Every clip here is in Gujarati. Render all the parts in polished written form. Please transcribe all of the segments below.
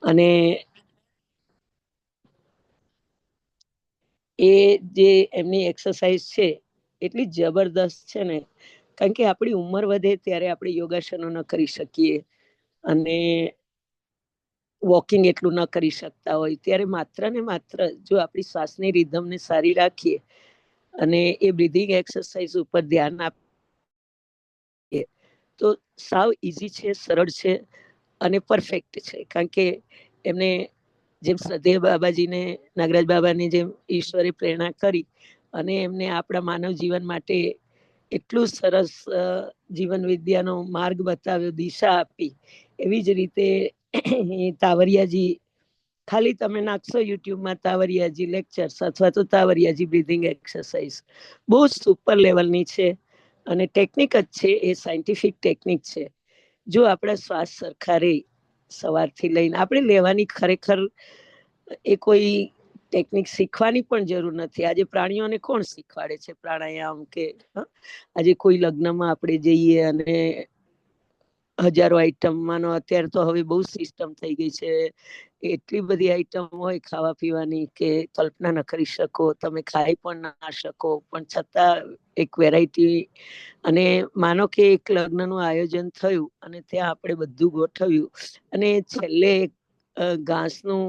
અને એ જે એમની એક્સરસાઇઝ છે એટલી જબરદસ્ત છે ને, કારણ કે આપણી ઉંમર વધે ત્યારે આપણે યોગાસનો ન કરી શકીએ અને વોકિંગ એટલું ન કરી શકતા હોય, ત્યારે માત્ર ને માત્ર જો આપણી શ્વાસની રિધમને સારી રાખીએ અને એ બ્રીધિંગ એક્સરસાઇઝ ઉપર ધ્યાન આપીએ તો સાવ ઈઝી છે, સરળ છે અને પરફેક્ટ છે. કારણ કે એમને જેમ શ્રદ્ધેય બાબાજીને, નાગરાજ બાબાને જેમ ઈશ્વરે પ્રેરણા કરી અને એમને આપણા માનવ જીવન માટે એટલું સરસ જીવન વિદ્યાનો માર્ગ બતાવ્યો, દિશા આપી, એવી જ રીતે તાવરિયાજી, ખાલી તમે નાખશો યુટ્યુબમાં તાવરિયાજી લેક્ચર્સ અથવા તો તાવરિયાજી બ્રીધિંગ એક્સરસાઇઝ, બહુ સુપર લેવલની છે અને ટેકનિક જ છે, એ સાયન્ટિફિક ટેકનિક છે. જો આપણા શ્વાસ સરખા રહે સવારથી લઈને, આપણે લેવાની ખરેખર એ કોઈ ટેકનિક શીખવાની પણ જરૂર નથી. આજે પ્રાણીઓને કોણ શીખવાડે છે પ્રાણાયામ કે આજે કોઈ લગ્નમાં આપણે જઈએ અને હજારો આઈટમમાંનો અત્યારે તો હવે બહુ સિસ્ટમ થઈ ગઈ છે, એટલી બધી આઈટમ હોય ખાવા પીવાની કે કલ્પના ન કરી શકો, તમે ખાઈ પણ ના શકો, પણ છતાં એક વેરાયટી. અને માનો કે એક લગ્નનું આયોજન થયું અને ત્યાં આપણે બધું ગોઠવ્યું અને છેલ્લે ઘાસનું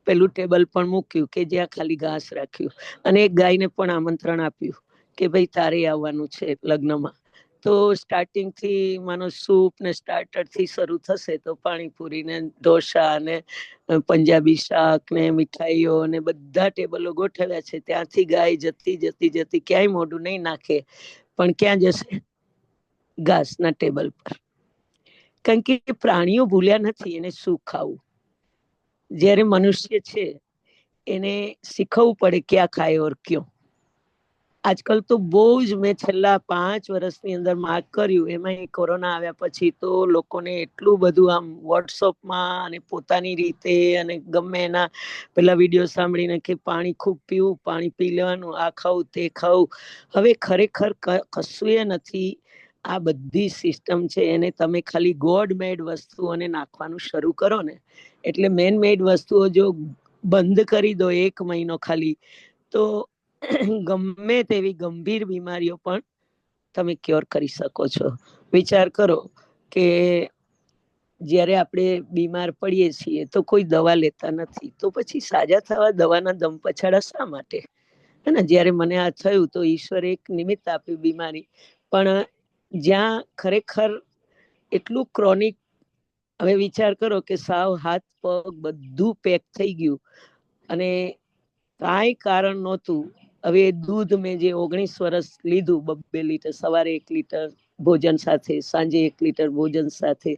પેલું ટેબલ પણ મૂક્યું કે જ્યાં ખાલી ઘાસ રાખ્યું અને એક ગાયને પણ આમંત્રણ આપ્યું કે ભાઈ તારે આવવાનું છે લગ્નમાં. તો સ્ટાર્ટિંગ થી માનો સૂપ ને સ્ટાર્ટર થી શરૂ થશે તો પાણીપુરી ને ઢોસા ને પંજાબી શાક ને મીઠાઈઓ ને બધા ટેબલો ગોઠવ્યા છે, ત્યાંથી ગાય જતી જતી જતી ક્યાંય મોઢું નહીં નાખે પણ ક્યાં જશે? ઘાસ ના ટેબલ પર. કારણ કે પ્રાણીઓ ભૂલ્યા નથી એને શું ખાવું, જયારે મનુષ્ય છે એને શીખવવું પડે ક્યાં ખાય ઓર ક્યો. આજકાલ તો બહુ જ મેં છેલ્લા 5 વર્ષની અંદર માર્ક કર્યું, એમાં કોરોના આવ્યા પછી તો લોકોને એટલું બધું આમ વોટ્સઅપમાં અને પોતાની રીતે અને ગમે એના પેલા વિડીયો સાંભળીને કે પાણી ખૂબ પીવું, પાણી પી લેવાનું, આ ખાવું તે ખાવું. હવે ખરેખર કશું એ નથી, આ બધી સિસ્ટમ છે એને તમે ખાલી ગોડ મેડ વસ્તુઓને નાખવાનું શરૂ કરો ને, એટલે મેન મેડ વસ્તુઓ જો બંધ કરી દો 1 મહિનો ખાલી, તો ગમે તેવી ગંભીર બીમારીઓ પણ તમે ક્યોર કરી શકો છો. વિચાર કરો કે જયારે આપણે બીમાર પડીએ છીએ તો કોઈ દવા લેતા નથી, તો પછી સાજા થવા દવાના દમ પછાડા શા માટે? હેને, જયારે મને આ થયું તો ઈશ્વરે એક નિમિત્ત આપ્યું બીમારી, પણ જ્યાં ખરેખર એટલું ક્રોનિક, હવે વિચાર કરો કે સાવ હાથ પગ બધું પેક થઈ ગયું અને કાંઈ કારણ નહોતું. હવે દૂધ મેં જે 19 વર્ષ લીધું, 2 લીટર, સવારે 1 લીટર ભોજન સાથે, સાંજે 1 લીટર ભોજન સાથે,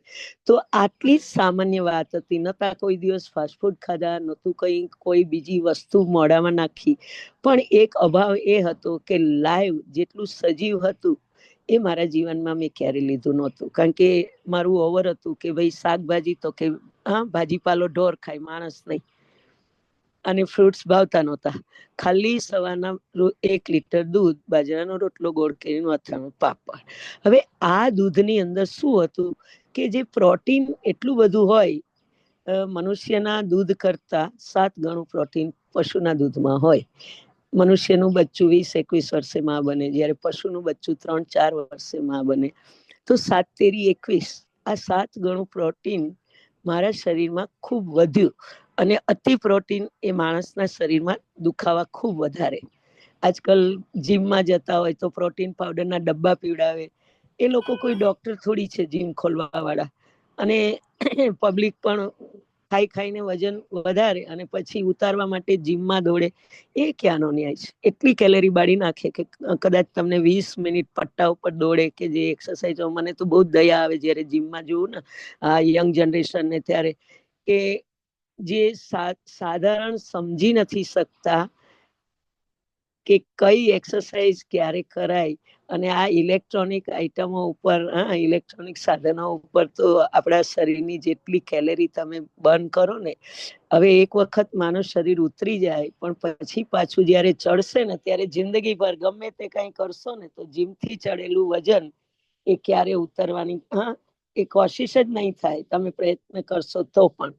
તો આટલી જ સામાન્ય વાત હતી. નતા કોઈ દિવસ ફાસ્ટફૂડ ખાધા, નતું કઈ કોઈ બીજી વસ્તુ મોઢામાં નાખી, પણ એક અભાવ એ હતો કે લાઈવ જેટલું સજીવ હતું એ મારા જીવનમાં મેં ક્યારે લીધું નહોતું. કારણ કે મારું ઓવર હતું કે ભાઈ શાકભાજી તો કે ભાજીપાલો ઢોર ખાય, માણસ નહીં. અને ફ્રૂટ્સ ભાવતા નહોતા. ખાલી સવારના 1 લીટર દૂધ, બાજરાનો રોટલો, ગોળ કેરીનું અથાણું, પાપડ. હવે આ દૂધની અંદર શું હતું કે જે પ્રોટીન એટલું બધું હોય, મનુષ્યના દૂધ કરતા 7 ગણું પ્રોટીન પશુના દૂધમાં હોય. મનુષ્યનું બચ્ચું 20-21 વર્ષે માં બને, જ્યારે પશુનું બચ્ચું 3-4 વર્ષે માં બને. તો 7 તેરી 21, આ 7 ગણું પ્રોટીન મારા શરીરમાં ખૂબ વધ્યું. અને અતિ પ્રોટીન એ માણસના શરીરમાં દુખાવા ખૂબ વધારે. આજકાલ જીમમાં જતા હોય તો પ્રોટીન પાવડરના ડબ્બા પીવડાવે. એ લોકો કોઈ ડોક્ટર થોડી છે જીમ ખોલવા વાળા. અને પબ્લિક પણ ખાઈ ખાઈને વજન વધારે અને પછી ઉતારવા માટે જીમમાં દોડે. એ ક્યાંનો ન્યાય છે? એટલી કેલેરી બાળી નાખે કે કદાચ તમને 20 મિનિટ પટ્ટા ઉપર દોડે કે જે એક્સરસાઇઝ. મને તો બહુ દયા આવે જયારે જીમમાં જોવું ને આ યંગ જનરેશન ને, ત્યારે કે જે સાધારણ સમજી નથી શકતા કે કઈ એક્સરસાઇઝ ક્યારે કરાય. અને આ ઇલેક્ટ્રોનિક આઈટમો ઉપર, ઇલેક્ટ્રોનિક સાધનો ઉપર તો આપણા શરીરની જેટલી કેલેરી તમે બર્ન કરો ને, હવે એક વખત માનવ શરીર ઉતરી જાય પણ પછી પાછું જયારે ચડશે ને ત્યારે જિંદગી ભર ગમે તે કઈ કરશો ને તો જીમથી ચડેલું વજન એ ક્યારે ઉતરવાની એ કોશિશ જ નહીં થાય, તમે પ્રયત્ન કરશો તો પણ.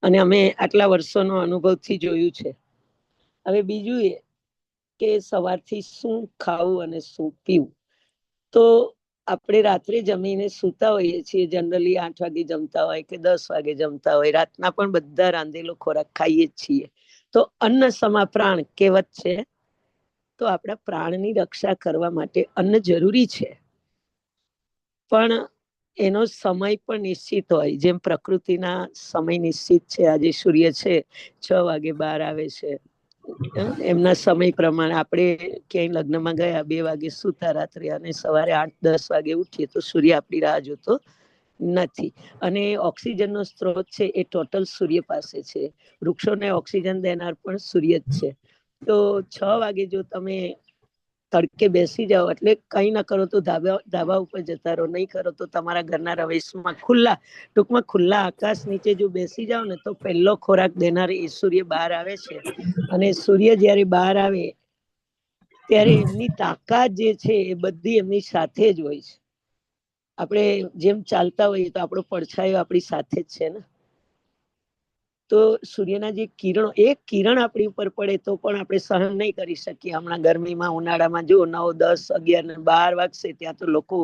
અને અમે આટલા વર્ષોનો અનુભવથી જોયું છે. હવે બીજું એ કે સવારથી શું ખાવું અને શું પીવું. તો આપણે રાત્રે જમીને સૂતા હોઈએ છીએ, જનરલી 8 વાગે જમતા હોય કે 10 વાગે જમતા હોય, રાતના પણ બધા રાંધેલો ખોરાક ખાઈએ જ છીએ. તો અન્ન સમા પ્રાણ કહેવત છે. તો આપણા પ્રાણની રક્ષા કરવા માટે અન્ન જરૂરી છે, પણ એનો સમય પણ નિશ્ચિત હોય. જેમ પ્રકૃતિના સમય નિશ્ચિત છે. આજે સૂર્ય છે 6 વાગે બહાર આવે છે, એમના સમય પ્રમાણે. આપણે ક્યાંય લગ્નમાં ગયા 2 વાગે સુતા રાત્રે, અને સવારે 8-10 વાગે ઉઠીએ તો સૂર્ય આપણી રાહ જોતો નથી. અને ઓક્સિજનનો સ્ત્રોત છે એ ટોટલ સૂર્ય પાસે છે. વૃક્ષોને ઓક્સિજન દેનાર પણ સૂર્ય જ છે. તો 6 વાગે જો તમે તડકે બેસી જાઓ, એટલે કઈ ના કરો તો ધાબા ઉપર જતા રહો, નહીં કરો તો તમારા ઘરના રવેશમાં ટૂંકમાં ખુલ્લા આકાશ નીચે જો બેસી જાઓ ને, તો પહેલો ખોરાક દેનાર એ સૂર્ય બહાર આવે છે. અને સૂર્ય જયારે બહાર આવે ત્યારે એમની તાકાત જે છે એ બધી એમની સાથે જ હોય છે. આપણે જેમ ચાલતા હોઈએ તો આપણો પડછાયો આપણી સાથે જ છે ને. તો સૂર્યના જે કિરણો, એક કિરણ આપણી ઉપર પડે તો પણ આપણે સહન નહીં કરી શકીએ. હમણાં ગરમીમાં, ઉનાળામાં જો 9, 10, 11, 12 વાગશે ત્યાં તો લોકો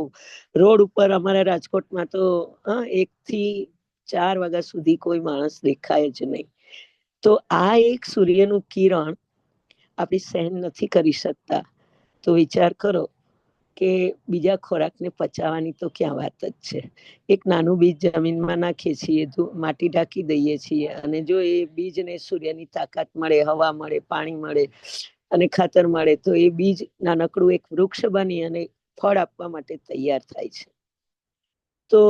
રોડ ઉપર, અમારા રાજકોટમાં તો 1 થી 4 વાગ્યા સુધી કોઈ માણસ દેખાય જ નહીં. તો આ એક સૂર્યનું કિરણ આપણે સહન નથી કરી શકતા. તો વિચાર કરો કે બીજા ખોરાકને પચાવવાની તો ક્યાં વાત જ છે. એક નાનું બીજ જમીનમાં નાખીએ છીએ, માટી ઢાંકી દઈએ છીએ, અને જો એ બીજને સૂર્યની તાકાત મળે, હવા મળે, પાણી મળે અને ખાતર મળે, તો એ બીજ નાનકડું એક વૃક્ષ બની અને ફળ આપવા માટે તૈયાર થાય છે. તો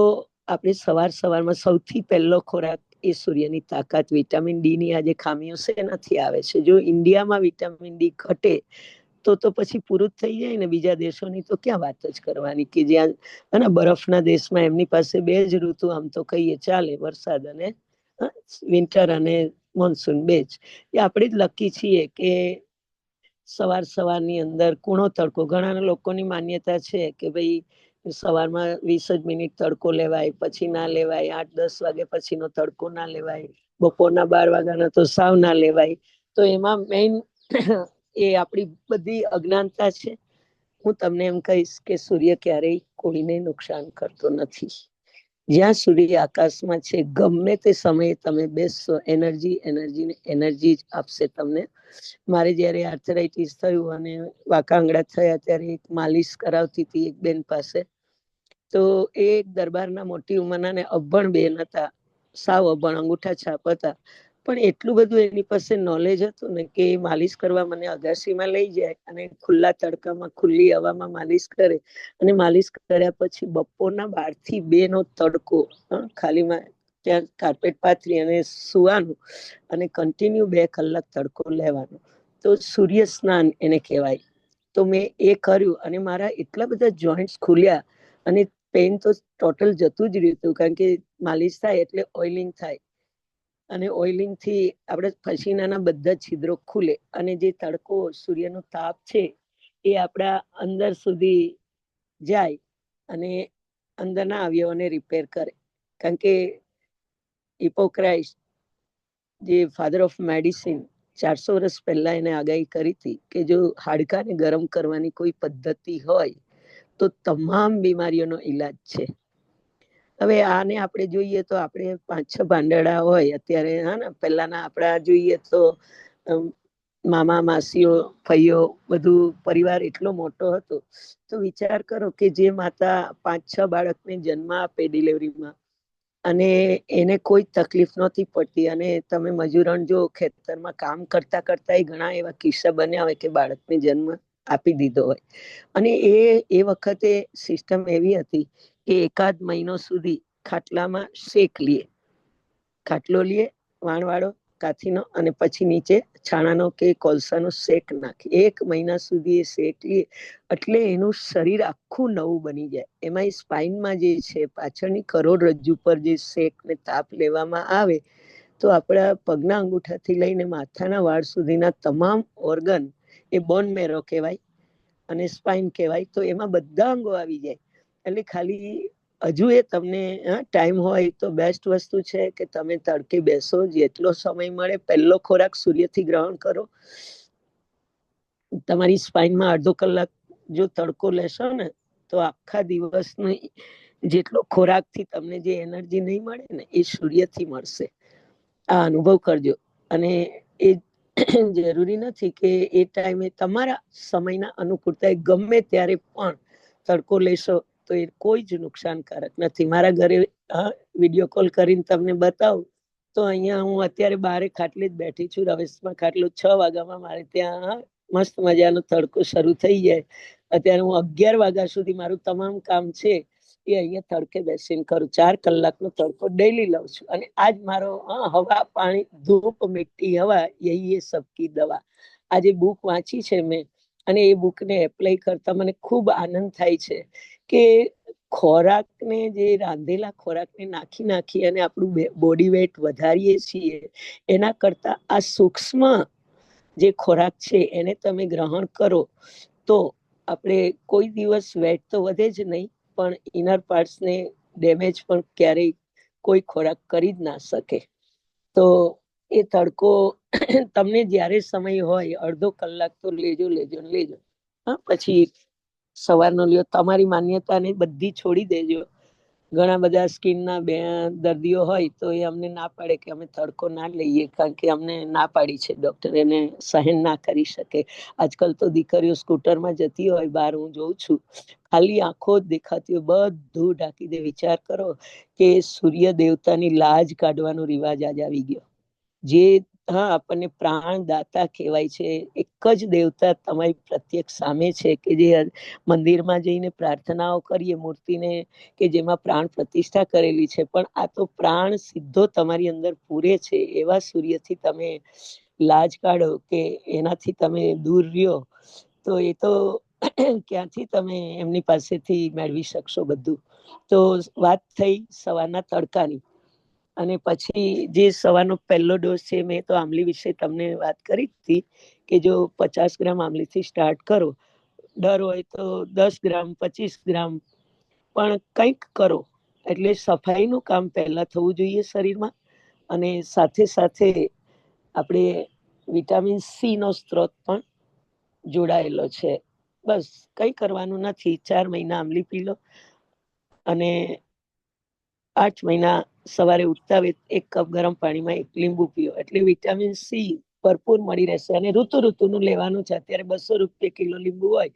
આપણે સવારમાં સૌથી પહેલો ખોરાક એ સૂર્યની તાકાત. વિટામિન ડી ની આજે ખામીઓ નથી આવે છે. જો ઇન્ડિયામાં વિટામિન ડી ઘટે તો પછી પૂરું થઈ જાય ને. બીજા દેશોની તો ક્યાં વાત જ કરવાની, કે જ્યાં અને બરફના દેશમાં એમની પાસે 2 જ ઋતુ આમ તો કહીએ ચાલે, વરસાદ અને વિન્ટર અને મોન્સૂન 2 જ. એ આપણે જ લકી છીએ કે સવારની અંદર કૂણો તડકો. ઘણા લોકોની માન્યતા છે કે ભાઈ સવારમાં 20 જ મિનિટ તડકો લેવાય, પછી ના લેવાય. 8-10 વાગે પછીનો તડકો ના લેવાય, બપોરના 12 વાગ્યાના તો સાવ ના લેવાય. તો એમાં મેઇન એ આપણી બધી અજ્ઞાનતા છે. હું તમને એમ કહીશ કે સૂર્ય ક્યારેય કોઈને નુકસાન કરતો નથી. જ્યાં સૂર્ય આકાશમાં છે, ગમે તે સમયે તમે બેસશો, એનર્જી જ આપશે તમને. મારે જયારે આર્થરાઇટિસ થયું અને વાકાંગડા થયા, ત્યારે એક માલિશ કરાવતી હતી એક બેન પાસે. તો એ દરબારના મોટી ઉંમરના ને અભણ બેન હતા, સાવ અભણ, અંગૂઠા છાપ હતા. પણ એટલું બધું એની પાસે નોલેજ હતું ને કે માલિશ કરવા મને અગાસીમાં લઈ જાય અને ખુલ્લા તડકામાં, ખુલ્લી હવામાં માલિશ કરે. અને માલિશ કર્યા પછી બપોરના 12 થી 2 નો તડકો, ખાલીમાં ત્યાં કાર્પેટ પાથરી અને સુવાનું, અને કન્ટિન્યુ 2 કલાક તડકો લેવાનો. તો સૂર્ય સ્નાન એને કહેવાય. તો મેં એ કર્યું અને મારા એટલા બધા જોઈન્ટ્સ ખુલ્યા, અને પેન તો ટોટલ જતું જ રહ્યું, કારણ કે માલિશ થાય એટલે ઓઇલિંગ થાય, અને ઓઇલિંગ થી આપણે પસીનાના બધા છિદ્રો ખુલે, અને જે તડકો, સૂર્યનો તાપ છે એ આપણા અંદર સુધી જાય અને અંદરના અવયવોને રિપેર કરે. કારણ કે હિપોક્રાઇસ, જે ફાધર ઓફ મેડિસિન, 400 વર્ષ પહેલા એને આગાહી કરી હતી કે જો હાડકાને ગરમ કરવાની કોઈ પદ્ધતિ હોય તો તમામ બીમારીઓનો ઈલાજ છે. હવે આને આપણે જોઈએ તો આપણે 5-6 ભાંડડા હોય અત્યારે. પહેલાના આપણા જોઈએ તો મામા, માસીઓ, ફઈઓ, બધું પરિવાર એટલો મોટો હતો. તો વિચાર કરો કે જે માતા 5-6 બાળકને જન્મ આપે ડિલિવરીમાં, અને એને કોઈ તકલીફ નહોતી પડતી, અને તમે મજૂરણ જો ખેતરમાં કામ કરતા કરતા ઘણા એવા કિસ્સા બન્યા હોય કે બાળકને જન્મ આપી દીધો હોય. અને એ વખતે સિસ્ટમ એવી હતી કે એકાદ મહિનો સુધી ખાટલામાં શેક લીએ, ખાટલો લીએ વાણવાળો કાથીનો, અને પછી નીચે છાણાનો કે કોલસાનો શેક નાખી 1 મહિના સુધી એ શેક લીએ, એટલે એનું શરીર આખું નવું બની જાય. એમાં સ્પાઈનમાં જે છે, પાછળની કરોડરજ્જુ પર જે શેક ને તાપ લેવામાં આવે, તો આપણા પગના અંગૂઠાથી લઈને માથાના વાળ સુધીના તમામ ઓર્ગન, એ બોન મેરો કહેવાય અને સ્પાઈન કહેવાય. તો એમાં બધા અંગો આવી જાય. એટલે ખાલી હજુ એ તમને ટાઈમ હોય તો બેસ્ટ વસ્તુ છે કે તમે તડકે બેસો, જેટલો સમય મળે પહેલો ખોરાક સૂર્યથી ગ્રહણ કરો. તમારી સ્પાઇનમાં અડધો કલાક જો તડકો લેશો ને તો આખા દિવસની જેટલો ખોરાક થી તમને જે એનર્જી નહીં મળે ને એ સૂર્યથી મળશે. આ અનુભવ કરજો. અને એ જરૂરી નથી કે એ ટાઈમે તમારા સમયના અનુકૂળતા ગમે ત્યારે પણ તડકો લેશો તો એ કોઈ જ નુકસાનકારક નથી. મારા ઘરે વિડીયો કોલ કરીને તમને બતાવું તો અહીંયા હું અત્યારે બારે ખાટલે જ બેઠી છું. રવેશમાં ખાટલો 6 વાગ્યામાં મારે ત્યાં મસ્ત મજાનો તડકો શરૂ થઈ જાય. અત્યારે હું 11 વાગ્યા સુધી મારું તમામ કામ છે એ અહીંયા તડકે બેસીને કરું. 4 કલાકનો તડકો ડેઈલી લઉં છું. અને આજ મારો હવા પાણી ધૂપ મિટ્ટી હવા યહી એ સબકી દવા. આજે બુક વાંચી છે મેં અને એ બુકને એપ્લાય કરતા મને ખૂબ આનંદ થાય છે કે ખોરાકને જે રાંધેલા ખોરાકને નાખી અને આપણું બોડી વેટ વધારીએ છીએ એના કરતા આ સૂક્ષ્મ જે ખોરાક છે એને તમે ગ્રહણ કરો તો આપણે કોઈ દિવસ વેટ તો વધે જ નહીં, પણ ઇનર પાર્ટ્સને ડેમેજ પણ ક્યારેય કોઈ ખોરાક કરી જ ના શકે. તો એ તડકો તમને જ્યારે સમય હોય અડધો કલાક તો લેજો. પછી સવારનો લ્યો. તમારી માન્યતાને બધી છોડી દેજો. ઘણા બધા સ્કિનના દર્દીઓ હોય તો એ અમને ના પાડે કે અમે તડકો ના લઈએ, કારણ કે અમને ના પાડી છે ડોક્ટર, એને સહન ના કરી શકે. આજકાલ તો દીકરીઓ સ્કૂટરમાં જતી હોય બહાર, હું જોઉં છું, ખાલી આંખો જ દેખાતી હોય, બધું ઢાંકી દે. વિચાર કરો કે સૂર્ય દેવતાની લાજ કાઢવાનો રિવાજ આજ આવી ગયો. જે આપણને પ્રાણદાતા કહેવાય છે, એક જ દેવતા તમારી પ્રત્યક્ષ સામે છે કે જે મંદિરમાં જઈને પ્રાર્થનાઓ કરીએ મૂર્તિને કે જેમાં પ્રાણ પ્રતિષ્ઠા કરેલી છે, પણ આ તો પ્રાણ સીધો તમારી અંદર પૂરે છે. એવા સૂર્યથી તમે લાજ કાઢો કે એનાથી તમે દૂર રહ્યો તો એ તો ક્યાંથી તમે એમની પાસેથી મેળવી શકશો બધું. તો વાત થઈ સવારના તડકાની. અને પછી જે સવારનો પહેલો ડોઝ છે, મેં તો આમલી વિશે તમને વાત કરી હતી કે જો 50 ગ્રામ આમલીથી સ્ટાર્ટ કરો, ડર હોય તો 10 ગ્રામ 25 ગ્રામ પણ કંઈક કરો. એટલે સફાઈનું કામ પહેલા થવું જોઈએ શરીરમાં. અને સાથે સાથે આપણે વિટામિન સી નો સ્ત્રોત પણ જોડાયેલો છે. બસ કઈ કરવાનું નથી. 4 મહિના આમલી પી લો અને 8 મહિના સવારે ઉઠતા 1 કપ ગરમ પાણીમાં 1 લીંબુ પીઓ, એટલે વિટામિન સી ભરપૂર મળી રહેશે. અને ઋતુનું લેવાનું છે. અત્યારે 200 રૂપિયા કિલો લીંબુ હોય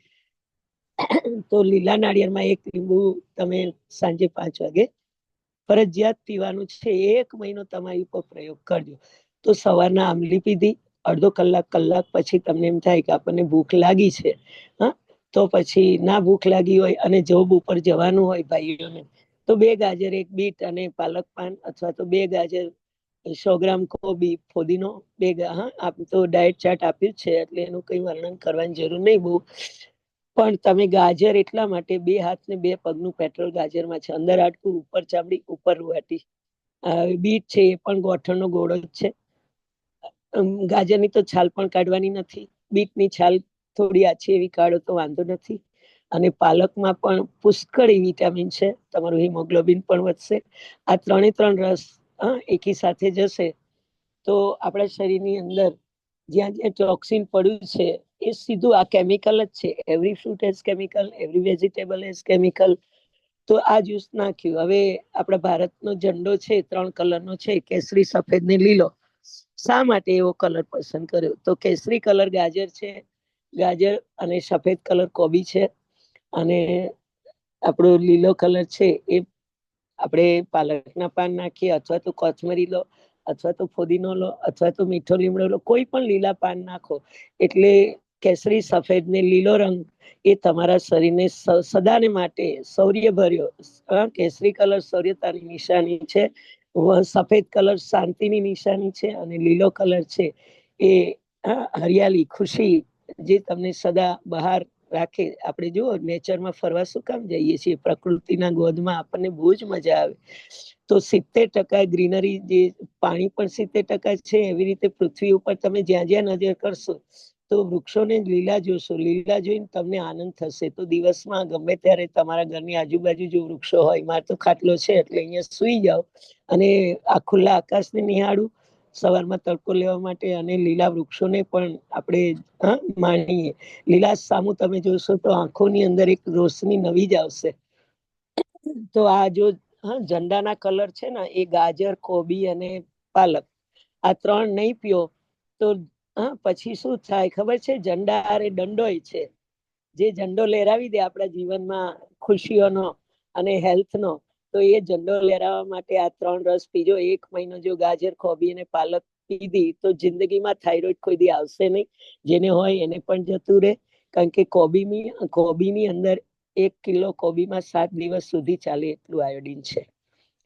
તો લીલા નાળિયેરમાં 1 લીંબુ તમે સાંજે 5 વાગે ફરજિયાત પીવાનું છે. 1 મહિનો તમારી ઉપર પ્રયોગ કરજો. તો સવારના આમલી પીધી, અડધો કલાક પછી તમને એમ થાય કે આપણને ભૂખ લાગી છે, તો પછી ના ભૂખ લાગી હોય અને જોબ ઉપર જવાનું હોય ભાઈઓને, તો 2 ગાજર 1 બીટ અને પાલક પાન, અથવા તો 2 ગાજર 100 ગ્રામ કોબી, ફોદીનો 2 આપ તો ડાયટ ચાર્ટ આપ્યું છે એટલે એનું કઈ વર્ણન કરવાની જરૂર નહીં બહુ. પણ તમે ગાજર એટલા માટે 2 હાથ ને 2 પગનું પેટ્રોલ ગાજરમાં છે. અંદર હાડકું, ઉપર ચામડી, ઉપર રૂવાટી. બીટ છે એ પણ ગોઠણનો ગોળો જ છે. ગાજરની તો છાલ પણ કાઢવાની નથી. બીટની છાલ થોડી આછી એવી કાઢો તો વાંધો નથી. અને પાલકમાં પણ પુષ્કળ વિટામિન છે. તમારું હિમોગ્લોબિન પણ વધશે. આ 3 રસ એકી સાથે જશે તો આપણા શરીરની અંદર જ્યાં જ્યાં ટોક્સિન પડ્યું છે એ સીધું આ કેમિકલ જ છે. Every fruit has chemical, every vegetable has chemical. તો આ જ્યુસ નાખ્યું. હવે આપણા ભારતનો ઝંડો છે 3 કલરનો છે, કેસરી, સફેદ ને લીલો. શા માટે એવો કલર પસંદ કર્યો? તો કેસરી કલર ગાજર છે, ગાજર અને સફેદ કલર કોબી છે, અને આપણો લીલો કલર છે એ આપણે પાલકના પાન નાખીએ, અથવા તો કોથમરી લો, અથવા તો ફોદીનો લો, અથવા તો મીઠો લીમડો લો, કોઈ પણ લીલા પાન નાખો. એટલે કેસરી, સફેદ ને લીલો રંગ એ તમારા શરીરને સદાને માટે શૌર્ય ભર્યો. કેસરી કલર શૌર્યતાની નિશાની છે, સફેદ કલર શાંતિની નિશાની છે, અને લીલો કલર છે એ હરિયાળી, ખુશી, જે તમને સદા બહાર રાખે. આપણે જુઓ નેચરમાં ફરવા શું કામ જઈએ છીએ? પ્રકૃતિના ગોદમાં આપણને બહુ જ મજા આવે. તો 70% ગ્રીનરી, જે પાણી પણ 70% છે, એવી રીતે પૃથ્વી ઉપર તમે જ્યાં જ્યાં નજર કરશો તો તો વૃક્ષોને લીલા જોશો, લીલા જોઈને તમને આનંદ થશે. તો દિવસમાં ગમે ત્યારે તમારા ઘરની આજુબાજુ જો વૃક્ષો હોય, મારે તો ખાટલો છે એટલે અહીંયા સુઈ જાઓ અને આ ખુલ્લા આકાશને નિહાળું સવારમાં તડકો લેવા માટે, અને લીલા વૃક્ષોને પણ આપણે માણીએ. લીલા સામું તમે જોશો તો આંખોની અંદર એક રોશની નવી જ આવશે. તો આ જો ઝંડાના કલર છે ને, એ ગાજર, કોબી અને પાલક, આ ત્રણ નહીં પીઓ તો પછી શું થાય ખબર છે? ઝંડા અરે દંડોય છે, જે ઝંડો લહેરાવી દે આપણા જીવનમાં ખુશીઓનો અને હેલ્થનો, તો એ ઝંડો લહેરાવવા માટે આ ત્રણ રસ પીજો. 1 મહિનો જો ગાજર, કોબી અને પાલક પીધી તો જિંદગીમાં થાઇરોઇડ કોઈ દી આવશે નહીં. જેને હોય એને પણ જતું રહે, કારણ કે કોબીની અંદર 1 કિલો કોબીમાં 7 દિવસ સુધી ચાલે એટલું આયોડીન છે.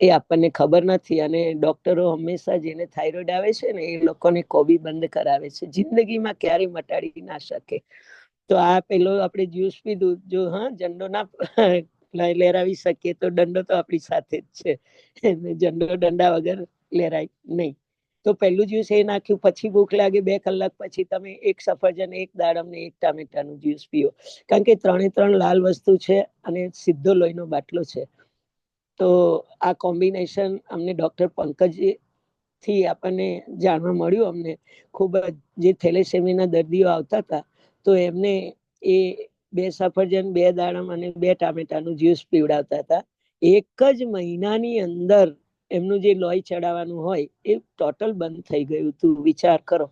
એ આપણને ખબર નથી, અને ડોક્ટરો હંમેશા જેને થાઇરોઇડ આવે છે ને, એ લોકોને કોબી બંધ કરાવે છે. જિંદગીમાં ક્યારેય મટાડી ના શકે. તો આ પેલો આપણે જ્યુસ પીધું, જો ઝંડો ના લહેરાવી શકીએ તો દંડો તો આપણી સાથે જ છે. ઝંડો દંડા વગર લહેરાય નહીં. તો પહેલું જ્યુસ એ નાખ્યું. પછી ભૂખ લાગે 2 કલાક પછી તમે 1 સફરજન, 1 દાડમ ને 1 ટામેટાનું જ્યુસ પીઓ, કારણ કે 3 લાલ વસ્તુ છે અને સીધો લોહીનો બાટલો છે. તો આ કોમ્બિનેશન અમને ડોક્ટર પંકજ થી આપણને જાણવા મળ્યું. અમને ખૂબ જ, જે થેલેસેમિયાના દર્દીઓ આવતા હતા તો એમને એ 2 સફરજન, 2 દાડમ અને 2 ટામેટાનું જ્યુસ પીવડાવતા હતા. 1 જ મહિનાની અંદર એમનું જે લોહી ચડાવવાનું હોય એ ટોટલ બંધ થઈ ગયું હતું. વિચાર કરો,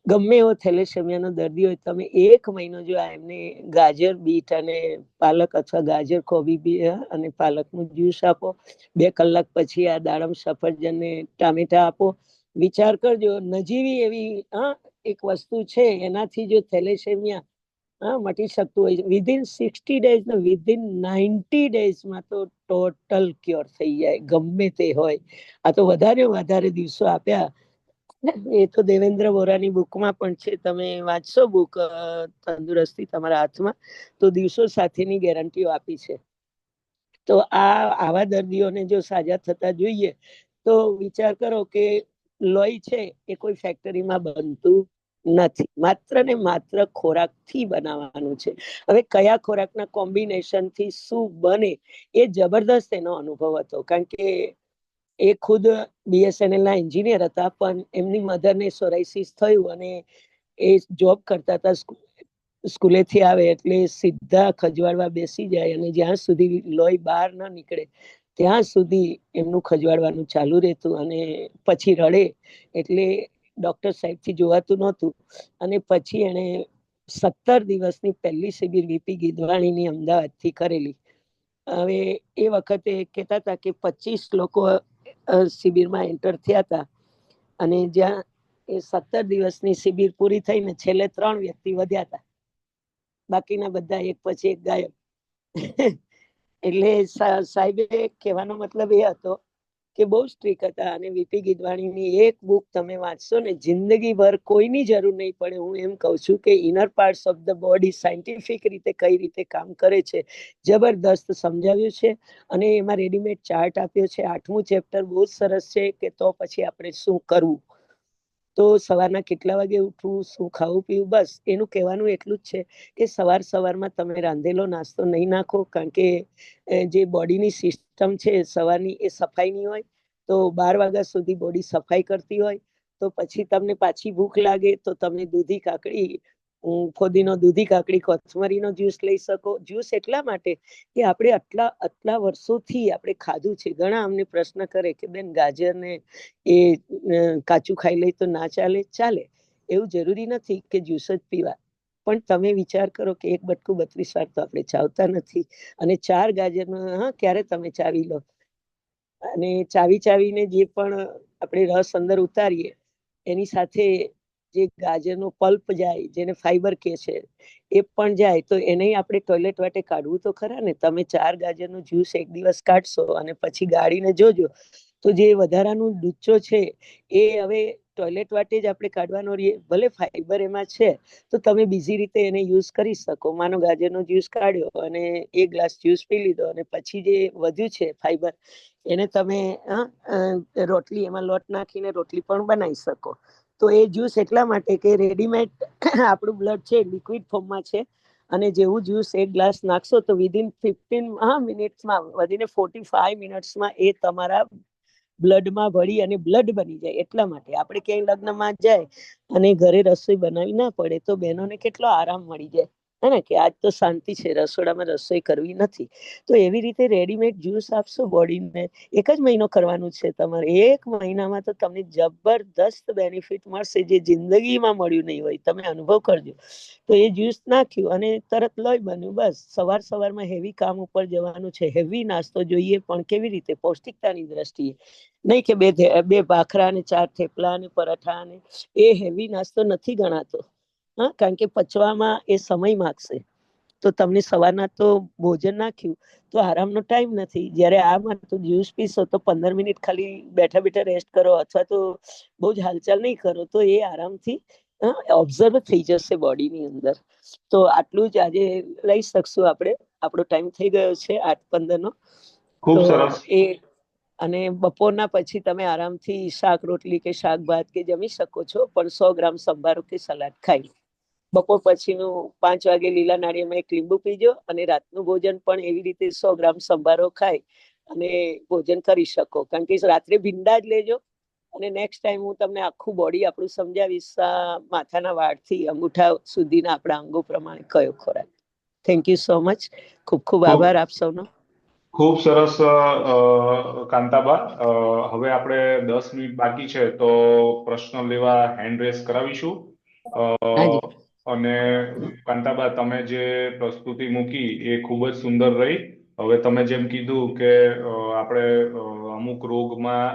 ગમે એવો થેલેસેમિયાનો દર્દી હોય, તમે 1 મહિનો જો એમને ગાજર, બીટ અને પાલક, અથવા ગાજર, કોબી અને પાલકનું જ્યુસ આપો, 2 કલાક પછી આ દાડમ, સફરજન ને ટામેટા આપો. વિચાર કરજો, નજીવી એવી એક વસ્તુ છે, એનાથી જો થેલેસેમિયા મટી શકતું હોય, વિધિન 60 ડેઝ ને વિધિન 90 ડેઝમાં તો ટોટલ ક્યોર થઈ જાય, ગમે તે હોય. આ તો વધારે દિવસો આપ્યા. એ તો દેવેન્દ્ર વોરાની બુકમાં પણ છે, તમે વાંચશો બુક તંદુરસ્તી તમારા હાથમાં, તો દિવસો સાથેની ગેરંટીઓ આપી છે. તો આવા દર્દીઓને જો સાજા થતા જોઈએ તો વિચાર કરો કે લોહી છે એ કોઈ ફેક્ટરીમાં બનતું નથી, માત્ર ને માત્ર ખોરાકથી બનાવવાનું છે. હવે કયા ખોરાકના કોમ્બિનેશનથી શું બને, એ જબરદસ્ત એનો અનુભવ હતો, કારણ કે એ ખુદ BSNL ના એન્જિનિયર હતા, પણ એમની મધરને સોરાયસિસ થયું અને એ જોબ કરતા હતા. સ્કૂલેથી આવે એટલે સીધા ખજવાડવા બેસી જાય, અને જ્યાં સુધી લોહી બહાર ના નીકળે ત્યાં સુધી એમનું ખજવાડવાનું ચાલુ રહેતું, અને પછી રડે એટલે ડોક્ટર સાહેબથી જોવાતું નહોતું. અને પછી એને 17 દિવસની પહેલી શિબિર વીપી ગીધવાણીની અમદાવાદથી કરેલી. હવે એ વખતે કહેતા હતા કે 25 લોકો શિબિરમાં એન્ટર થયા હતા, અને જ્યાં એ 17 દિવસની શિબિર પૂરી થઈને છેલ્લે 3 વ્યક્તિ વધ્યા હતા, બાકીના બધા એક પછી એક ગાયબ. એટલે સાહેબે કહેવાનો મતલબ એ હતો કે બહુ સ્ટ્રિક હતા, અને વીપી ગીધવાણીની એક બુક તમે વાંચશો ને, જિંદગીભર કોઈની જરૂર નહીં પડે. હું એમ કહું છું કે inner parts of the body scientific રીતે કઈ રીતે કામ કરે છે, જબરદસ્ત સમજાવ્યું છે. અને એમાં રેડીમેડ ચાર્ટ આપ્યો છે. 8મું ચેપ્ટર બહુ સરસ છે કે તો પછી આપણે શું કરવું, તો સવારના કેટલા વાગે ઉઠવું, શું ખાવું પીવું, બસ એનું કહેવાનું એટલું જ છે કે સવારમાં તમે રાંધેલો નાસ્તો નહીં નાખો, કારણ કે જે બોડીની સિસ્ટમ છે સવારની, એ સફાઈની હોય. તો 12 વાગ્યા સુધી બોડી સફાઈ કરતી હોય, તો પછી તમને પાછી ભૂખ લાગે તો તમે દૂધી કાકડી, ફોદીનો, દૂધી કાકડી, કોથમરીનો જ્યુસ લઈ શકો. જ્યુસ એટલા માટે કે આપણે આટલા વર્ષોથી આપણે ખાધું છે. ઘણા અમને પ્રશ્ન કરે કે બેન ગાજર ને એ કાચું ખાઈ લઈ તો ના ચાલે. એવું જરૂરી નથી કે જ્યુસ જ પીવા, પણ તમે વિચાર કરો કે એક બટકું 32 વાર તો આપણે ચાવતા નથી, અને 4 ગાજરનો ક્યારે તમે ચાવી લો, અને ચાવીને જે પણ આપણે રસ અંદર ઉતારીએ એની સાથે જે ગાજરનો પલ્પ જાય, જેને ફાઈબર કહે છે, એ પણ જાય, તો એને આપણે ટોયલેટ વાટે કાઢવું તો ખરા ને. તમે 4 ગાજરનો જ્યુસ એક દિવસ કાઢશો અને પછી ગાળીને જોજો તો જે વધારાનું ડૂચો છે એ હવે ટોયલેટ વાટે જ આપણે કાઢવાનો રહીએ. ભલે ફાઈબર એમાં છે તો તમે બીજી રીતે એને યુઝ કરી શકો. માનો ગાજરનો જ્યુસ કાઢ્યો અને 1 ગ્લાસ જ્યુસ પી લીધો, અને પછી જે વધ્યું છે ફાઈબર, એને તમે રોટલી, એમાં લોટ નાખીને રોટલી પણ બનાવી શકો. તો એ જ્યુસ એટલા માટે કે રેડીમેડ આપણું બ્લડ છે લિક્વિડ ફોર્મમાં છે, અને જેવું જ્યુસ એક ગ્લાસ નાખશો તો વિધિન 15 મિનિટ્સમાં વધીને 45 મિનિટ્સમાં એ તમારા બ્લડમાં ભળી અને બ્લડ બની જાય. એટલા માટે આપણે ક્યાંય લગ્નમાં જાય અને ઘરે રસોઈ બનાવી ના પડે તો બહેનોને કેટલો આરામ મળી જાય હે ને, કે આજ તો શાંતિ છે, રસોડામાં રસોઈ કરવી નથી. તો એવી રીતે રેડીમેડ જ્યુસ આપશો બોડીને, 1 જ મહિનો કરવાનું છે તમારે, 1 મહિનામાં તો તમને જબરદસ્ત બેનિફિટ મળશે જે જિંદગીમાં મળ્યું નહીં હોય. તમે અનુભવ કરજો. તો એ જ્યુસ નાખ્યું અને તરત લોહી બન્યું. બસ સવારમાં હેવી કામ ઉપર જવાનું છે, હેવી નાસ્તો જોઈએ, પણ કેવી રીતે? પૌષ્ટિકતાની દ્રષ્ટિએ. નહીં કે બે ભાખરા ને 4 થેપલા ને પરાઠા ને, એ હેવી નાસ્તો નથી ગણાતો. હા, કારણ કે પચવામાં એ સમય માગશે. તો તમને સવારના તો ભોજન નાખ્યું તો આરામનો ટાઈમ નથી. જ્યારે આમાં તો જ્યુસ પીશો તો 15 મિનિટ ખાલી બેઠા બેઠા રેસ્ટ કરો, અથવા તો બહુ જ હાલચાલ નહીં કરો, તો એ આરામથી ઓબ્ઝર્વ થઈ જશે બોડીની અંદર. તો આટલું જ આજે લઈ શકશું આપણે. આપણો ટાઈમ થઈ ગયો છે 8:15 નો. ખૂબ તો સરસ. એ અને બપોરના પછી તમે આરામથી શાક રોટલી કે શાક ભાત કે જમી શકો છો, પણ 100 ગ્રામ સંભારો કે સલાડ ખાઈ. બપોર પછીનું 5 વાગે લીલા નાળિયેરમાં 1 લીંબુ પીજો, અને રાતનું ભોજન પણ એવી રીતે 100 ગ્રામ સંભારો ખાઈ અને ભોજન કરી શકો. કારણ કે રાત્રે ભીંડા જ લેજો, અને નેક્સ્ટ ટાઈમ હું તમને આખું બોડી આપણું સમજાવીશ, માથાના વાળથી અંગૂઠા સુધીના આપણા અંગો પ્રમાણે કયો ખોરાક. Thank you so much. ખૂબ ખૂબ આભાર આપ સૌનો. ખૂબ સરસ કાંતાબા. હવે આપણે 10 મિનિટ બાકી છે તો પ્રશ્ન લેવા હેન્ડ રેસ કરાવીશું. હાજી. અને કાંતાબા, તમે જે પ્રસ્તુતિ મૂકી એ ખૂબ જ સુંદર રહી. હવે તમે જેમ કીધું કે આપણે અમુક રોગમાં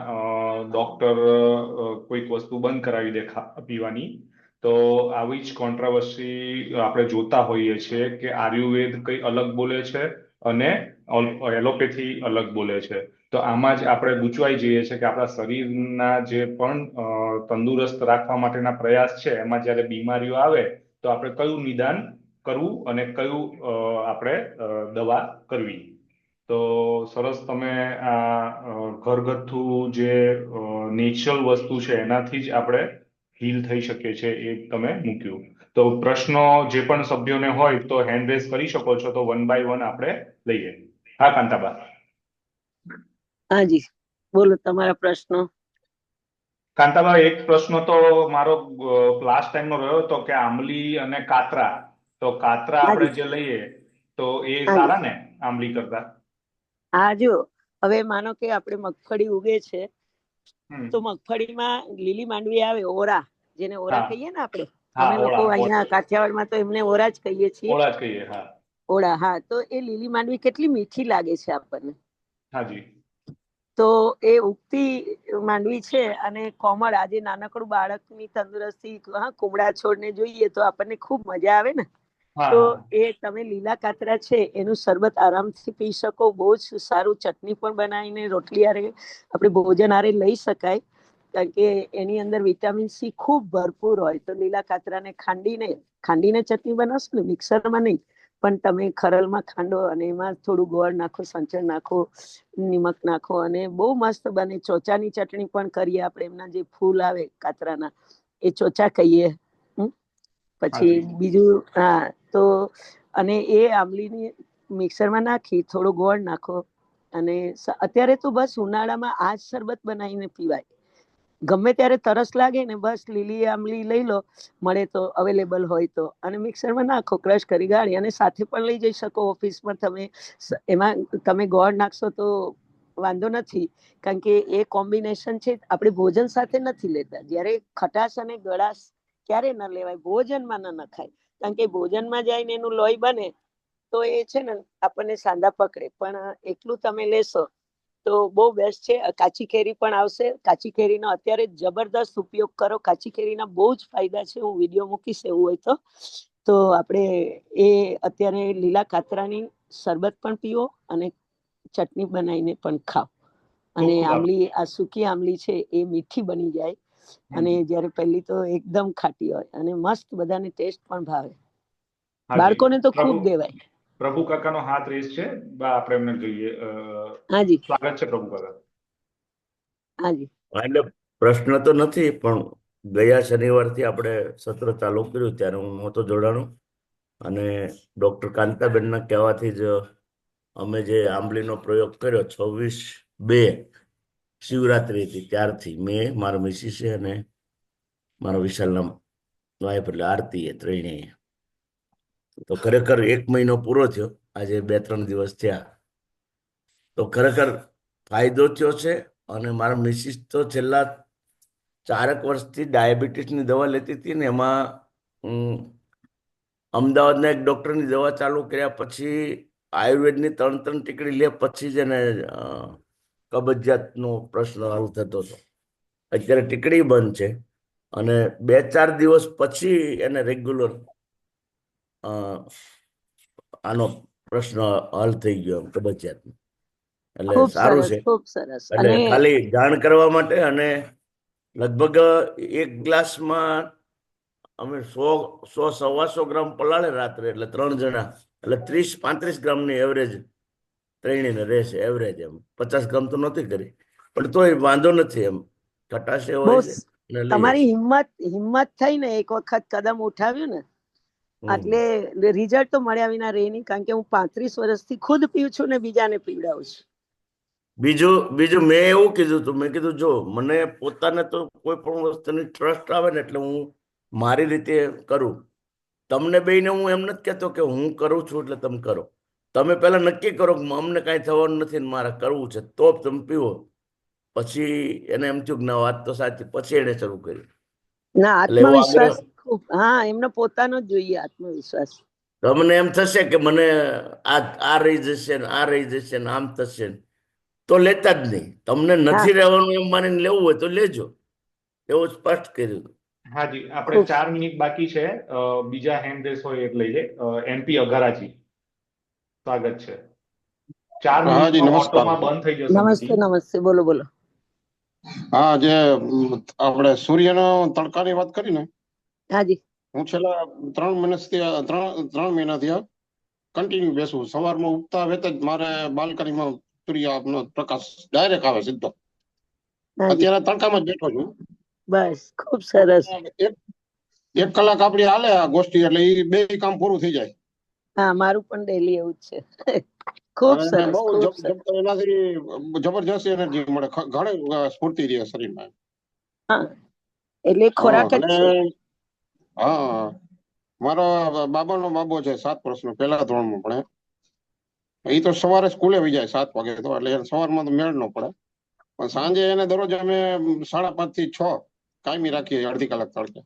ડોક્ટર કોઈક વસ્તુ બંધ કરાવી દે પીવાની, તો આવી જ કોન્ટ્રાવર્સી આપણે જોતા હોઈએ છીએ કે આયુર્વેદ કંઈ અલગ બોલે છે અને એલોપેથી અલગ બોલે છે. તો આમાં જ આપણે ગૂંચવાઈ જઈએ છીએ કે આપણા શરીરના જે પણ તંદુરસ્ત રાખવા માટેના પ્રયાસ છે, એમાં જ્યારે બીમારીઓ આવે તો આપણે કયું નિદાન કરવું અને કયું આપણે દવા કરવી. તો સરસ, તમે આ ઘરગથ્થુ જે નેચરલ વસ્તુ છે એનાથી જ આપણે હીલ થઈ શકે છે એ તમે મૂક્યું. તો પ્રશ્નો જે પણ સભ્યોને હોય તો હેન્ડ રેઝ કરી શકો છો, તો 1 by 1 આપણે લઈએ. હા કાંતાબા. હાજી, બોલો તમારા પ્રશ્નો. કાંતાબા, એક પ્રશ્ન તો મારો લાસ્ટ ટાઈમનો રહ્યો હતો કે આંબલી અને કાતરા. તો કાતરા આપણે જે લઈએ તો એ સારા ને આંબલી કરતા? હા, જો હવે માનો કે આપણે મગફળી ઉગે છે, તો મગફળીમાં લીલી માંડવી આવે, ઓરા, જેને ઓરા કહીએ ને આપણે. અમે લોકો અહીંયા કાઠિયાવાડમાં તો એમને ઓરા જ કહીએ છીએ. ઓરા જ કહીએ, હા. ઓરા, હા. તો એ લીલી માંડવી કેટલી મીઠી લાગે છે આપણને. હાજી. તો એ ઉગતી માંડવી છે, અને કોમળ, આજે નાનકડું બાળકની તંદુરસ્તી, કુમળા છોડને જોઈએ તો આપણને ખૂબ મજા આવે ને. તો એ તમે લીલા કાતરા છે એનું શરબત આરામથી પી શકો. બહુ જ સારું. ચટણી પણ બનાવીને રોટલી આરે, આપણે ભોજન આરે લઈ શકાય, કારણ કે એની અંદર વિટામિન સી ખૂબ ભરપૂર હોય. તો લીલા કાતરાને ખાંડીને ચટણી બનાવશો ને, મિક્સરમાં નહીં, પણ તમે ખરલમાં ખાંડો અને એમાં થોડું ગોળ નાખો, સંચળ નાખો, નિમક નાખો, અને બહુ મસ્ત બને. ચોચાની ચટણી પણ કરીએ આપણે. એમના જે ફૂલ આવે કાતરાના, એ ચોચા કહીએ. પછી બીજું, હા. તો અને એ આંબલીની મિક્સરમાં નાખી, થોડો ગોળ નાખો, અને અત્યારે તો બસ ઉનાળામાં આ જ શરબત બનાવીને પીવાય. ગમે ત્યારે તરસ લાગે ને, બસ લીલી આંબલી લઈ લો, મળે તો, અવેલેબલ હોય તો, અને મિક્સરમાં નાખો, ક્રશ કરી ગાળી, અને સાથે પણ લઈ જઈ શકો ઓફિસમાં. તમે એમાં તમે ગોળ નાખશો તો વાંધો નથી, કારણ કે એ કોમ્બિનેશન છે. આપણે ભોજન સાથે નથી લેતા. જ્યારે ખટાશ અને ગળાશ ક્યારે ન લેવાય, ભોજનમાં ન નખાય, કારણ કે ભોજનમાં જઈને એનું લોહી બને તો એ છે ને આપણને સાંધા પકડે. પણ એટલું તમે લેશો તો બહુ બેસ્ટ છે. કાચી કેરી પણ આવશે. કાચી કેરીનો અત્યારે જબરદસ્ત ઉપયોગ કરો. કાચી કેરીના બહુ જ ફાયદા છે. હું વિડીયો મૂકીશ એવું હોય તો આપણે એ અત્યારે લીલા કાતરાની શરબત પણ પીવો, અને ચટણી બનાવીને પણ ખાઓ. અને આંબલી, આ સૂકી આંબલી છે એ મીઠી બની જાય, અને જ્યારે પહેલી તો એકદમ ખાટી હોય, અને મસ્ત બધાને ટેસ્ટ પણ ભાવે. બાળકોને તો ખૂબ દેવાય. પ્રભુ કાકાનો હાથ રેસ છે, આપણે એમને જોઈએ. હાજી, સ્વાગત છે પ્રભુ કાકા. હાજી. એટલે પ્રશ્ન તો નથી, પણ ગયા શનિવારથી આપણે સત્ર ચાલુ કર્યું ત્યારે હું નહોતો જોડાણો, અને ડૉક્ટર કાંતાબેનના કહેવાથી જ અમે જે આંબલીનો પ્રયોગ કર્યો 26/2 શિવરાત્રી હતી ત્યારથી મેં, મારા મિસિસે અને મારા વિશાલના વાઈફ એટલે આરતી, એ ત્રણેય. તો ખરેખર 1 મહિનો પૂરો થયો, આજે 2-3 દિવસ થયા. તો ખરેખર ફાયદો થયો છે. અને મારા મિસિસ તો છેલ્લા 4 વર્ષથી ડાયાબિટીસની દવા લેતી હતી ને, એમાં અમદાવાદના એક ડૉક્ટરની દવા ચાલુ કર્યા પછી આયુર્વેદની 3 ટીકડી લે પછી જ એને કબજિયાતનો પ્રશ્ન હલ થતો હતો. અત્યારે ટીકડી બંધ છે અને 2-4 દિવસ પછી એને રેગ્યુલર આનો પ્રશ્ન હલ થઈ ગયો કબજિયાતનો. એટલે ખૂબ સારું સરસ, છે. ખૂબ સરસ. એટલે અને ખાલી જાણ કરવા માટે. અને લગભગ 1 ગ્લાસમાં અમે 100-125 ગ્રામ પલાળે રાત્રે, એટલે 3 જણા, એટલે 30-35 ગ્રામની એવરેજ ત્રણેયને રહેશે. એવરેજ એમ 50 ગ્રામ તો નથી કરી, પણ તોય વાંધો નથી. એમ ખટાશે બહુ હોય છે અને લઈએ તમારી છીએ. હિંમત થઈ ને, એક વખત કદમ ઉઠાવ્યું ને, હમ. એટલે રિઝલ્ટ તો મળ્યા વિના રહે નહીં. કારણ કે હું 35 વર્ષથી ખુદ પીઉં છું ને બીજાને પીવડાવું છું. બીજું મેં એવું કીધું હતું, મેં કીધું જો મને પોતાને તો કોઈ પણ વસ્તુની ટ્રસ્ટ આવે ને, એટલે હું મારી રીતે કરું. તમને બેયને હું એમ નથી કહેતો કે હું કરું છું એટલે તમે કરો. તમે પહેલા નક્કી કરો કે અમને કાંઈ થવાનું નથી ને મારે કરવું છે, તો તમે પીવો. પછી એને એમ થયું કે ના, વાત તો સાચી, પછી એને શરૂ કર્યું. ના, એટલે એવો આગ્રહ. આત્મવિશ્વાસ ખૂબ. હા, એમનો પોતાનો જ જોઈએ આત્મવિશ્વાસ. તમને એમ થશે કે મને આ રહી જશે ને, આ રહી જશે ને, આમ થશે ને, તો લેતા જ નહીં. તમને હા, નથી રહેવાનું એમ માનીને લેવું હોય તો લેજો. એવું સ્પષ્ટ કર્યું. હાજી, આપણે ખૂબ 4 મિનિટ બાકી છે. બીજા હેન્ડ રેસ હોય એટલે લઈ લે. એમપી અઘરાજી, સ્વાગત છે. 4 હા જી, મિનિટમાં નમસ્કાર. ઓટોમાં બંધ થઈ જશે નમસ્તે, મીટિંગ. નમસ્તે. બોલો, બોલો. હા, જે આપણે સૂર્યનો તડકાની વાત કરી ને, હાજી. હું છેલ્લા 3 મહિનાથી કન્ટિન્યુ બેસું. સવારમાં ઉગતા વેત જ મારે બાલ્કનીમાં સૂર્યનો પ્રકાશ ડાયરેક્ટ આવે સીધો. હાજી, અત્યારે તડકામાં જ બેઠો છું. બસ ખૂબ સરસ. એક કલાક આપડી હાલે આ ગોષ્ઠી, એટલે એ 2 કામ પૂરું થઈ જાય. હા, મારું પણ ડેલી એવું જ છે. ખૂબ અને સરસ, બહુ ખૂબ સરસ. એનાથી જબરજસ્ત એનર્જી મળે, ઘણી સ્ફૂર્તિ રહે શરીરમાં. હા, એટલે હા, ખોરાક જ અને છે. હા, મારો બાબાનો બાબો છે, 7 વર્ષનો, પહેલા ધોરણમાં ભણે. એ તો સવારે સ્કૂલે વહી જાય 7 વાગે, તો એટલે સવારમાં તો મેળ ન પડે. પણ સાંજે એને દરરોજ અમે 5:30 થી 6 કાયમી રાખીએ, અડધી કલાક તડકે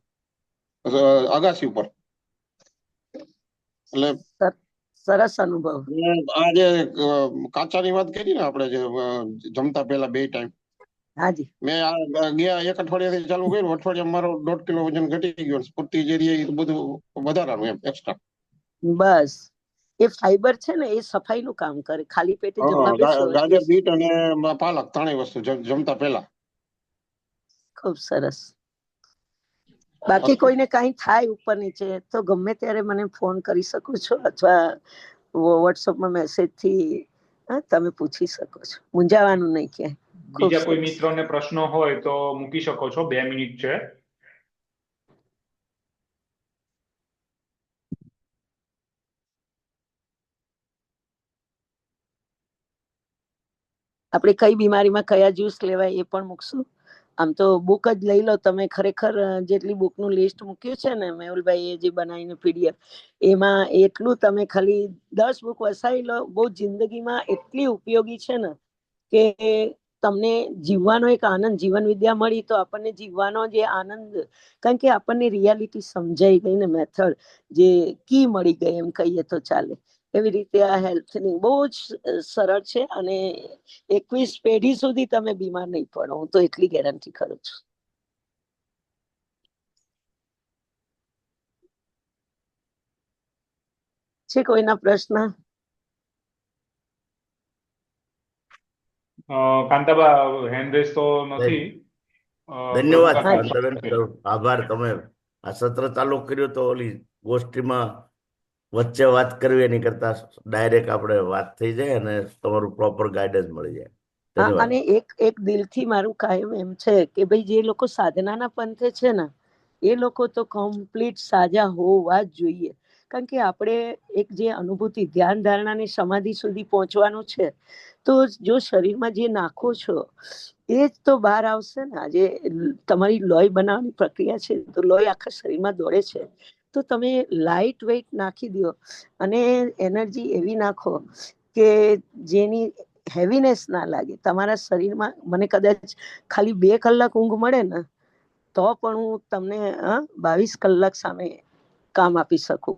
અગાસી ઉપર. એટલે સરસ અનુભવ. આ જે કાચાની વાત કરી ને આપણે, જે જમતા પહેલા 2 ટાઈમ, હાજી. મેં ગયા 1 અઠવાડિયાથી ચાલુ કર્યું. અઠવાડિયામાં મારો 1.5 કિલો વજન ઘટી ગયો. સ્ફૂર્તિ જે રહી એ બધું વધારાનું એમ એક્સ્ટ્રા. બસ એ ફાઈબર છે ને, એ સફાઈનું કામ કરે. ખાલી પેટે જમવા બેસો એટલે ગાજર, બીટ અને પાલક, 3 વસ્તુ જમતા પહેલા. ખૂબ સરસ. બાકી કોઈને કાંઈ થાય ઉપર નીચે તો ગમે ત્યારે મને ફોન કરી શકો છો, અથવા વોટ્સઅપમાં મેસેજથી તમે પૂછી શકો છો. મૂંઝાવાનું નહીં ક્યાંય. ખૂબ બીજા કોઈ સરસ. મિત્રોને પ્રશ્નો હોય તો મૂકી શકો છો. 2 મિનિટ છે. આપણે કઈ બીમારીમાં કયા જ્યુસ લેવાય એ પણ મૂકશું. આમ તો બુક જ લઈ લો તમે. ખરેખર જેટલી બુકનું લિસ્ટ મૂક્યું છે ને મેહુલભાઈ એ જે બનાવીને પીડીએફ, એમાં એટલું તમે ખાલી 10 બુક વસાવી લો, બહુ જિંદગીમાં એટલી ઉપયોગી છે ને કે તમને જીવવાનો એક આનંદ, જીવન વિદ્યા મળી તો આપણને જીવવાનો જે આનંદ, કારણ કે આપણને રિયાલિટી સમજાઈ ગઈ ને, મેથડ જે કી મળી ગઈ એમ કહીએ તો ચાલે. એવી રીતે આ હેલ્થની બહુ જ સરળ છે. અને 21 પેઢી સુધી તમે બીમાર નહીં પડો, હું તો એટલી ગેરંટી કરું છું. છે કોઈના પ્રશ્ન? કાંતાબા, હેન્ડ રેસ તો નથી. ધન્યવાદ પ્રભુકાકા કાંતાબેન, આભાર. તમે આ સત્ર ચાલુ કર્યું તો ઓલી ગોષ્ઠીમાં વચ્ચે વાત કરવી એની કરતા ડાયરેક્ટ આપણે વાત થઈ જાય અને તમારું પ્રોપર ગાઈડન્સ મળી જાય. ધન્યવાદ. અને એક દિલથી મારું કાયમ એમ છે કે ભાઈ જે લોકો સાધનાના પંથે છે ને એ લોકો તો કમ્પ્લીટ સાજા હોવા જ જોઈએ. કારણ કે આપણે એક જે અનુભૂતિ ધ્યાન ધારણાની સમાધિ સુધી પહોંચવાનું છે, તો જો શરીરમાં જે નાખો છો એ જ તો બહાર આવશે ને. આજે તમારી લોહી બનાવવાની પ્રક્રિયા છે, તો લોહી આખા શરીરમાં દોડે છે, તો તમે લાઇટ વેઇટ નાખી દો અને એનર્જી એવી નાખો કે જેની હેવીનેસ ના લાગે તમારા શરીરમાં. મને કદાચ ખાલી 2 કલાક ઊંઘ મળે ને તો પણ હું તમને 22 કલાક સામે કામ આપી શકું.